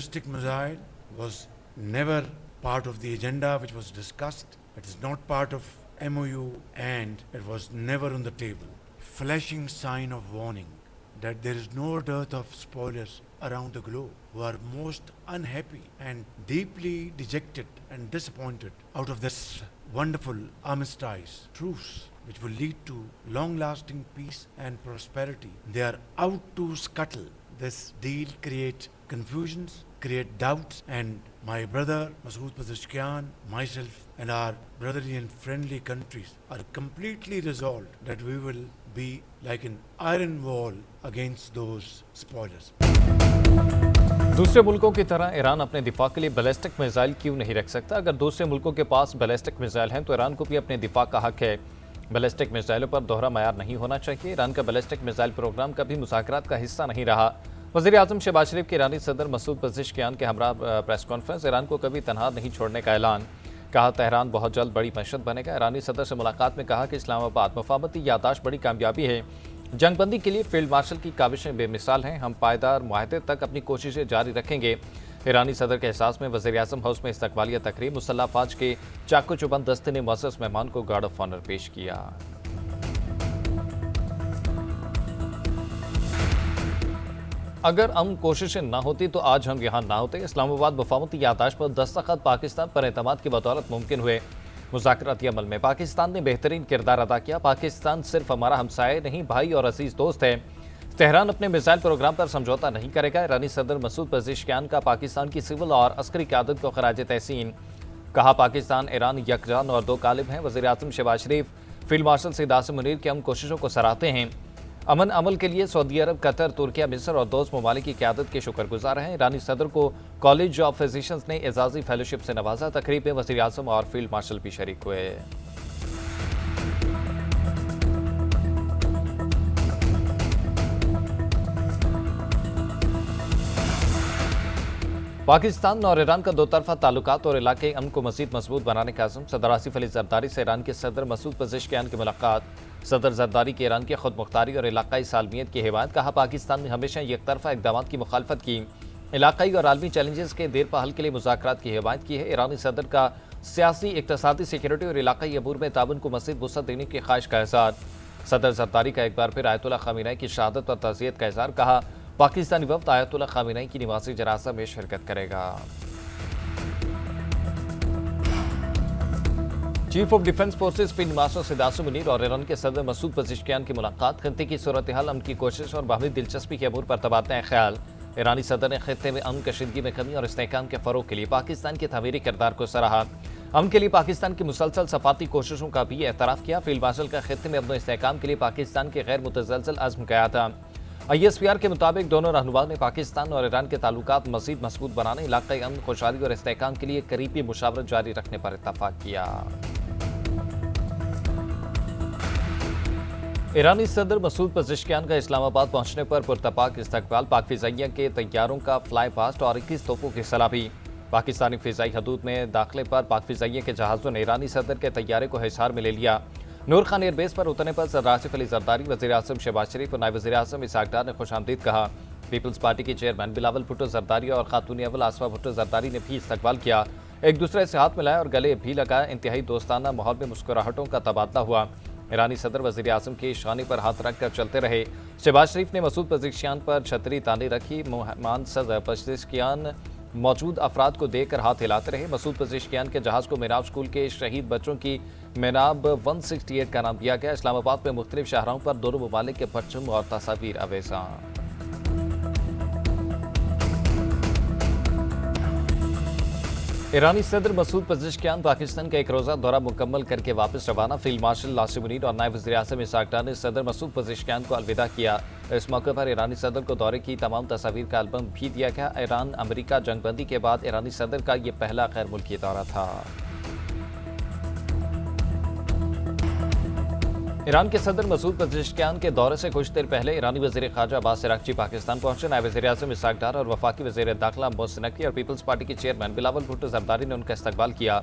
ballistic missile was never part of the agenda which was discussed. It is not part of MOU and it was never on the table. Flashing sign of warning that there is no dearth of spoilers around the globe who are most unhappy and deeply dejected and disappointed out of this wonderful armistice truce which will lead to long-lasting peace and prosperity. They are out to scuttle this deal, create confusions, create doubts, and my brother Masood Pezeshkian, myself and our brotherly and friendly countries are completely resolved that we will be like an iron wall against those spoilers. दूसरे मुल्कों की तरह Iran अपने दिफा के लिए ballistic missile क्यों नहीं रख सकता? अगर दूसरे मुल्कों के पास बैलिस्टिक मिसाइल हैं तो ईरान को भी अपने दिफा का हक है। बैलिस्टिक मिसाइलों पर दोहरा मयार नहीं होना चाहिए। ईरान का बैलिस्टिक मिसाइल प्रोग्राम कभी मुज़ाकरात का हिस्सा नहीं रहा। वज़ीर आज़म शहबाज शरीफ के ईरानी सदर मसूद पेज़ेश्कियान के हमरा प्रेस कॉन्फ्रेंस, ईरान को कभी तनहा नहीं छोड़ने का ऐलान। कहा तेहरान बहुत जल्द बड़ी मशहद बनेगा। ईरानी सदर से मुलाकात में कहा कि इस्लामाबाद मफाहमती यादाश्त बड़ी कामयाबी है। जंगबंदी के लिए फील्ड मार्शल की काविशें बेमिसाल हैं। हम पायदार मुआहदे तक अपनी कोशिशें जारी रखेंगे। ईरानी सदर के एहसास में वज़ीर आज़म हाउस में इस्तकबालिया तकरीब, मुसल्लह फ़ौज के चाकू चुबंद दस्ते ने मुअज़्ज़ज़ मेहमान को गार्ड ऑफ ऑनर पेश किया। अगर हम कोशिशें ना होती तो आज हम यहाँ ना होते। इस्लामाबाद मफाहमती यादाश्त पर दस्तखत पाकिस्तान पर एतमाद की बदौलत मुमकिन हुए। मुज़ाकराती अमल में पाकिस्तान ने बेहतरीन किरदार अदा किया। पाकिस्तान सिर्फ हमारा हमसाये नहीं, भाई और अजीज़ दोस्त है। तेहरान अपने मिसाइल प्रोग्राम पर समझौता नहीं करेगा। ईरानी सदर मसूद पेज़ेश्कियान का पाकिस्तान की सिविल और अस्करी क़यादत को खराज तहसीन। कहा पाकिस्तान ईरान यकजान और दो कालिब हैं। वज़ीर आज़म शहबाज शरीफ फील्ड मार्शल सईद आसिम मुनीर की हम कोशिशों को सराहते हैं। अमन अमल के लिए सऊदी अरब, कतर, तुर्किया, मिस्र और दोस्त ममालिक की क़यादत के शुक्रगुजार हैं। ईरानी सदर को कॉलेज ऑफ फिजिशियंस ने एजाज़ी फेलोशिप से नवाजा। तकरीब में वज़ीर आज़म और फील्ड मार्शल भी शरीक हुए। पाकिस्तान और ईरान का दो तरफा ताल्लुकात और इलाके अमन को मज़ीद मजबूत बनाने का अज़म। सदर आसिफ अली ज़रदारी से ईरान के सदर मसूद पेज़ेश्कियान की मुलाकात। सदर ज़रदारी की ईरान की खुद मुख्तारी और इलाकाई सालमियत की हिमायत। कहा पाकिस्तान ने हमेशा एक तरफा इक़दाम की मुखालफत की। इलाकाई और आलमी चैलेंजेस के देर पा हल के लिए मुज़ाकरात की हिमायत की है। ईरानी सदर का सियासी, इक़्तिसादी, सिक्योरिटी और इलाकाई अमूर में ताउन को मज़ीद वुसअत देने की ख्वाहिश का इज़हार। सदर ज़रदारी का एक बार फिर आयतुल्लाह ख़ामेनी की शहादत पर तज़ियत का इज़हार। कहा पाकिस्तानी वफ़द आयतुल्लाह ख़ामेनी की नमाज़ी जनाज़ा में शिरकत करेगा। Chief of defence forces field marshal Saeed Asim Munir और ईरान के सदर मसूद पेज़ेश्कियान की मुलाकात। खित्ते की सूरत हाल, अमन की कोशिश और बाहमी दिलचस्पी के अमूर पर तबादला ख्याल। ईरानी सदर ने खित्ते में अमन कशीदगी में कमी और इस्तेहकाम के फ़रोग़ के लिए पाकिस्तान के तमीरी किरदार को सराहा। अमन के लिए पाकिस्तान की मुसलसल सफाती कोशिशों का भी एतराफ़ किया। फील्ड मार्शल का खित्ते में अमन इस्तेहकाम के लिए पाकिस्तान के गैर मुतज़लज़ल अज़्म कहा था। ISPR के मुताबिक दोनों रहनुमा ने पाकिस्तान और ईरान के ताल्लुकात मज़ीद मजबूत बनाने, इलाक़ाई अमन, खुशहाली और इस्तेहकाम के लिए करीबी मुशावरत जारी रखने पर इत्तफ़ाक़ किया। ईरानी सदर मसूद पेज़ेश्कियान का इस्लामाबाद पहुंचने पर पुरतपाक इस्तकबाल। पाक फ़िज़ाइया के तैयारों का फ्लाई पास्ट और 21 तोपों की सलामी। पाकिस्तानी फ़िज़ाई हदूद में दाखिले पर पाक फ़िज़ाइया के जहाज़ों ने ईरानी सदर के तैयारे को हिसार में ले लिया। नूर खान एयरबेस पर उतरने पर सदर आसिफ अली ज़रदारी, वज़ीर आज़म शहबाज शरीफ और नायब वज़ीर आज़म इसहाक़ डार ने खुशामदीद कहा। पीपल्स पार्टी के चेयरमैन बिलावल भुट्टो ज़रदारी और खातून अव्वल आसफा भुट्टो ज़रदारी ने भी इस्तकबाल किया। एक दूसरे से हाथ मिलाया और गले भी लगाया। इंतहाई दोस्ताना माहौल में मुस्कुराहटों का तबादला हुआ। ईरानी सदर वज़ीर आज़म की शानी पर हाथ रख कर चलते रहे। शहबाज शरीफ ने मसूद पेज़ेश्कियान पर छतरी तानी रखी। मेहमान सदर पेज़ेश्कियान मौजूद अफराद को देकर हाथ हिलाते रहे। मसूद पेज़ेश्कियान के जहाज़ को मेनाब स्कूल के शहीद बच्चों की मेनाब 168 का नाम दिया गया। इस्लामाबाद में मुख्तलिफ शाहराहों पर दोनों ममालिक के परचम और तस्वीर अवेज़ा। ईरानी सदर मसूद पेज़ेश्कियान पाकिस्तान का एक रोज़ा दौरा मुकम्मल करके वापस रवाना। फील्ड मार्शल आसिम मुनीर और नायब वज़ीर आज़म इसहाक़ डार ने सदर मसूद पेज़ेश्कियान को अलविदा किया। इस मौके पर ईरानी सदर को दौरे की तमाम तस्वीर का एल्बम भी दिया गया। ईरान अमेरिका जंगबंदी के बाद ईरानी सदर का यह पहला गैर मुल्की दौरा था। ईरान के सदर मसूद पेज़ेश्कियान के दौरे से कुछ देर पहले ईरानी वज़ीर ख़ारजा अब्बास अराग़ची पाकिस्तान पहुंचे। नायब वज़ीर आज़म इसहाक़ डार और वफ़ाक़ी वज़ीर दाखिला मोहसिन नक़वी और पीपल्स पार्टी के चेयरमैन बिलावल भुट्टो ज़रदारी ने उनका इस्तकबाल किया।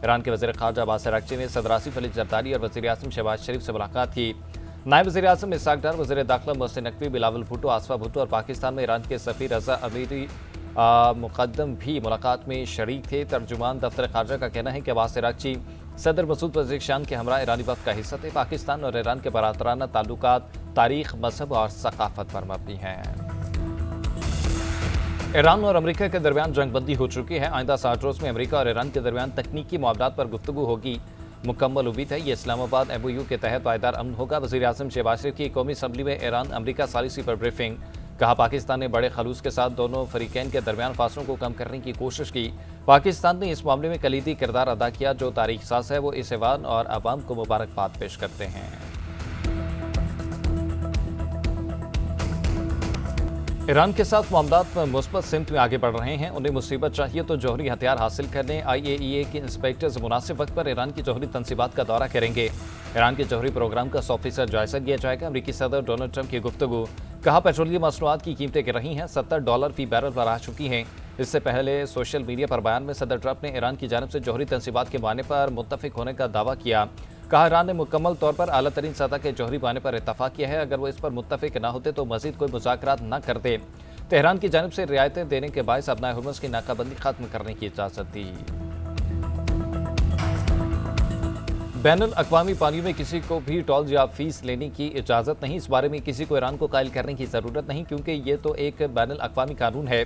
ईरान के वज़ीर ख़ारजा अब्बास अराग़ची ने सदर आसिफ अली ज़रदारी और वज़ीर आज़म शहबाज शरीफ से मुलाकात की। नायब वज़ीर आज़म इसहाक़ डार, वज़ीर दाखिला मोहसिन नक़वी, बिलावल भुट्टो, आसफा भुट्टो और पाकिस्तान में ईरान के सफ़ीर रज़ा अमीरी मुकद्दम भी मुलाकात में शरीक थे। तर्जुमान दफ्तर खारजा का कहना है कि अब्बास इराक़ची सदर मसूद पज़ेशियान के हमरा ईरानी वफ़द का हिस्सा थे। पाकिस्तान और ईरान के बरातराना ताल्लुकात तारीख, मजहब और सकाफत पर मबनी हैं। ईरान और अमेरिका के दरमियान जंगबंदी हो चुकी है। आइंदा 60 रोज़ में अमेरिका और ईरान के दरमियान तकनीकी मामलात पर गुफ्तगू होगी। मुकम्मल उम्मीद है ये इस्लामाबाद MOU के तहत पायदार अमन होगा। वज़ीर आज़म शहबाज शरीफ की कौमी असम्बली में ईरान अमेरिका सालिसी पर ब्रीफिंग। कहा, पाकिस्तान ने बड़े खलूस के साथ दोनों फरीकैन के दरमियान फासलों को कम करने की कोशिश की। पाकिस्तान ने इस मामले में कलीदी किरदार अदा किया। जो तारीख साज है वो इस ऐवान और अवाम को मुबारकबाद पेश करते हैं। ईरान के साथ मामलात में मुस्बत सिमत में आगे बढ़ रहे हैं। उन्हें मुसीबत चाहिए तो जौहरी हथियार हासिल करने IAEA के इंस्पेक्टर्स मुनासिब वक्त पर ईरान की जौहरी तनसीबात का दौरा करेंगे। ईरान के जौहरी प्रोग्राम का 100% जायजा लिया जाएगा। अमेरिकी सदर डोनाल्ड ट्रंप की गुफ्तगू। कहा, पेट्रोलियम मसनूआत की कीमतें गिर रही हैं, $70 फी बैरल पर आ चुकी हैं। इससे पहले सोशल मीडिया पर बयान में सदर ट्रंप ने ईरान की जानिब से जौहरी तनसीबात के माने पर मुत्तफिक होने का दावा किया। कहा, ईरान ने मुकम्मल तौर पर आला तरीन सतह के जौहरी माने पर इत्तफाक किया है। अगर वो इस पर मुत्तफिक न होते तो मजीद कोई मुज़ाकरात न करते। तेहरान की जानिब से रियायतें देने के बायस अपना हुर्मस की नाकाबंदी खत्म करने की इजाज़त दी। बैनुल अक़वामी पानियों में किसी को भी टोल या फीस लेने की इजाज़त नहीं। इस बारे में किसी को ईरान को कायल करने की ज़रूरत नहीं, क्योंकि ये तो एक बैनुल अक़वामी कानून है।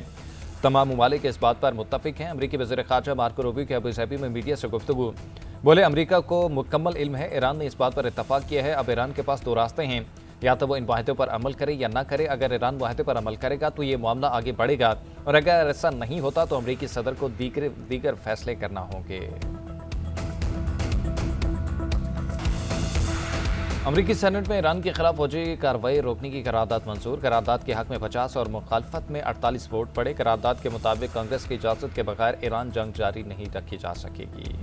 तमाम ममालिक इस बात पर मुत्तफिक हैं। अमरीकी वज़ीर ख़ारजा मार्को रूबियो के अबू धाबी में मीडिया से गुफ्तगू। बोले, अमरीका को मुकम्मल इल्म है, ईरान ने इस बात पर इत्तफाक किया है। अब ईरान के पास दो रास्ते हैं, या तो वो इन वाहिदों पर अमल करे या ना करे। अगर ईरान वाहिदे पर अमल करेगा तो ये मामला आगे बढ़ेगा, और अगर ऐसा नहीं होता तो अमरीकी सदर को दीगर फैसले करना होंगे। अमरीकी सेनेट में ईरान के खिलाफ फौजी कार्रवाई रोकने की करारदाद मंजूर। करारदाद के हक में 50 और मुखालफत में 48 वोट पड़े। करारदाद के मुताबिक कांग्रेस की इजाजत के बगैर ईरान जंग जारी नहीं रखी जा सकेगी।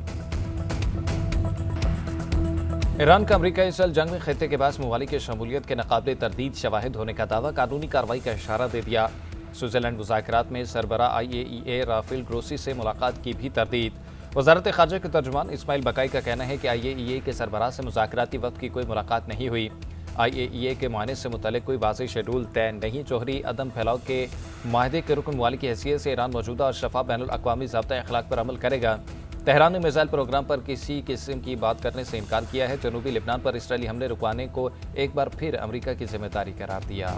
ईरान का अमरीका इस जंग में खित्ते के पास ममालिक की शमूलियत के नाकाबिले तरदीद शवाहिद होने का दावा। कानूनी कार्रवाई का इशारा दे दिया। स्विट्जरलैंड मुज़ाकरात में सरबरा IAEA राफेल ग्रोसी से मुलाकात की भी तरदीद। वज़ारत ख़ारजा के तर्जुमान इस्माइल बकाई का कहना है कि IAEA के सरबराह से मुज़ाकराती वक्त की कोई मुलाकात नहीं हुई। IAEA के माने से मुतल्लिक़ कोई वाज़ेह शेड्यूल तय नहीं। जौहरी अदम फैलाव के माहदे के रुकन ममालिक की हैसियत से ईरान मौजूदा और शफ़ाफ़ बैनुल अक़वामी ज़ाब्ता अख़लाक़ पर अमल करेगा। तेहरान ने मिसाइल प्रोग्राम पर किसी किस्म की बात करने से इनकार किया है। जनूबी लेबनान पर इसराइली हमले रुकवाने को एक बार फिर अमरीका की जिम्मेदारी करार दिया।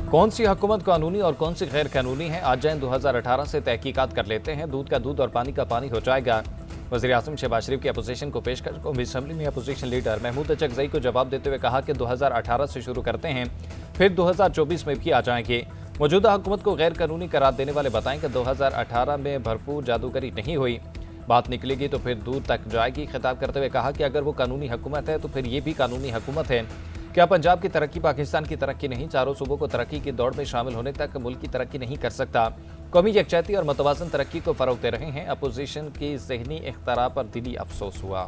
कौन सी हुकूमत कानूनी और कौन सी गैर कानूनी है, आज जाए 2018 से तहकीकात कर लेते हैं। दूध का दूध और पानी का पानी हो जाएगा। वज़ीर आज़म शहबाज शरीफ की अपोजिशन को पेश कर कौमी असम्बली में अपोजिशन लीडर महमूद अचकज़ई को जवाब देते हुए कहा कि 2018 से शुरू करते हैं, फिर 2024 में भी आ जाएंगे। मौजूदा हुकूमत को गैर कानूनी करार देने वाले बताएं कि 2018 में भरपूर जादूगरी नहीं हुई। बात निकलेगी तो फिर दूर तक जाएगी। खिताब करते हुए कहा कि अगर वो कानूनी हुकूमत है तो फिर ये भी कानूनी हुकूमत है। क्या पंजाब की तरक्की पाकिस्तान की तरक्की नहीं? चारों सूबों को तरक्की की दौड़ में शामिल होने तक मुल्क की तरक्की नहीं कर सकता। कौमी यकजहती और मतवाज़न तरक्की को फ़रोग़ दे रहे हैं। अपोजिशन की ज़हनी इख्तरा पर दिली अफसोस हुआ।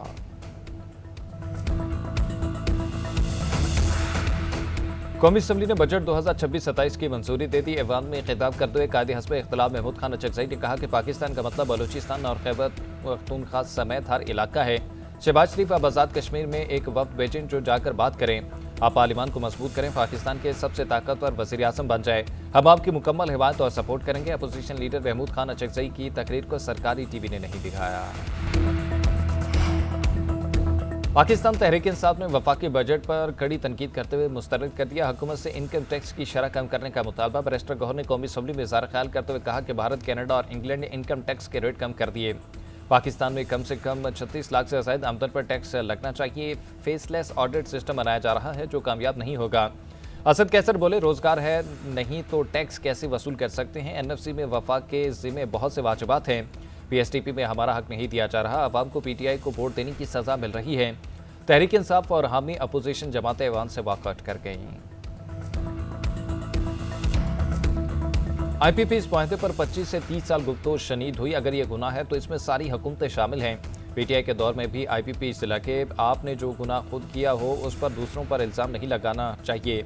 कौमी असम्बली ने बजट 2026-27 की मंजूरी दे दी। ऐवान में खिताब करते हुए कायदे हस्ब इख्तिलाफ महमूद खान अचकज़ई ने कहा कि पाकिस्तान का मतलब बलूचिस्तान और खैबर पख्तूनख्वा समेत हर इलाका है। शहबाज शरीफ अब आज़ाद कश्मीर में एक वक्त भेजें जो जाकर बात करें। आप पार्लिमान को मजबूत करें, पाकिस्तान के सबसे ताकतवर वज़ीर आज़म बन जाए। हम आपकी मुकम्मल हिमायत और सपोर्ट करेंगे। अपोजिशन लीडर महमूद खान अचकज़ई की तकरीर को सरकारी TV ने नहीं दिखाया। पाकिस्तान तहरीक इंसाफ ने वफाकी बजट पर कड़ी तनकीद करते हुए मुस्तरद कर दिया। हुकूमत से इनकम टैक्स की शरह कम करने का मुतालबा। बैरिस्टर गौहर ने कौमी असम्बली में इज़हार ख्याल करते हुए कहा कि भारत, कनाडा और इंग्लैंड ने इनकम टैक्स के रेट कम कर दिए। पाकिस्तान में कम से कम 36 लाख से ज़ायद आमदन पर टैक्स लगना चाहिए। फेसलेस ऑडिट सिस्टम बनाया जा रहा है जो कामयाब नहीं होगा। असद कैसर बोले, रोजगार है नहीं तो टैक्स कैसे वसूल कर सकते हैं? NFC में वफाक के ज़िम्मे बहुत से वाजिबात हैं। PSTP में हमारा हक नहीं दिया जा रहा। अवाम को PTI को वोट देने की सज़ा मिल रही है। तहरीक इंसाफ और हामी अपोजिशन जमात ऐवान से वाकआउट कर गई। IPP इस माहदे पर 25 से 30 साल गुफ्तगू शनीद हुई। अगर ये गुनाह है तो इसमें सारी हुकूमतें शामिल हैं। PTI के दौर में भी IPP इस लगे आपने जो गुनाह खुद किया हो उस पर दूसरों पर इल्ज़ाम नहीं लगाना चाहिए।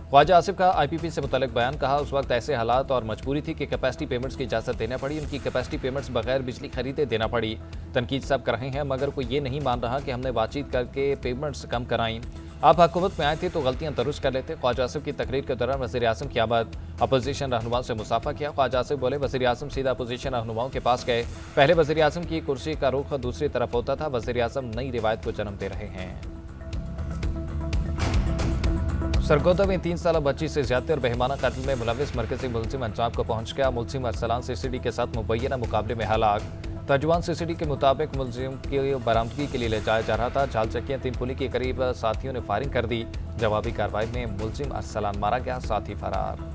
ख्वाजा आसिफ का IPP से मुतल्लिक बयान। कहा, उस वक्त ऐसे हालात और मजबूरी थी कि कैपेसिटी पेमेंट्स की इजाज़त देना पड़ी। उनकी कैपेसिटी पेमेंट्स बगैर बिजली खरीदे देना पड़ी। तनकीद सब कर रहे हैं मगर कोई ये नहीं मान रहा कि हमने बातचीत करके पेमेंट्स कम कराई। आप हुकूमत में आए थे तो गलतियां दुरुस्त कर लेते। ख्वाजा आसिफ की तकरीर के दौरान वज़ीर आज़म की आमद, अपोजिशन रहनुमाओं से मुसाफा किया। ख्वाजा आसिफ बोले, वज़ीर आज़म सीधा अपोजिशन रहनुमाओं के पास गए। पहले वज़ीर आज़म की कुर्सी का रुख दूसरी तरफ होता था। वज़ीर आज़म नई रिवायत को जन्म दे रहे हैं। सरगोदा में 3 साल बच्ची से ज्यादती और बेहमाना कत्ल में मुलविस मरकजी मुलजिम अंजाम को पहुंच गया। मुलजिम अरसलान सीसीडी के साथ मुबैना मुकाबले में हलाक। तर्जुमान सीसीडी के मुताबिक मुलजिम की बरामदगी के लिए ले जाया जा रहा था। झालचक्कियां 3 पुली के करीब साथियों ने फायरिंग कर दी। जवाबी कार्रवाई में मुलजिम अरसलान मारा गया, साथी फरार।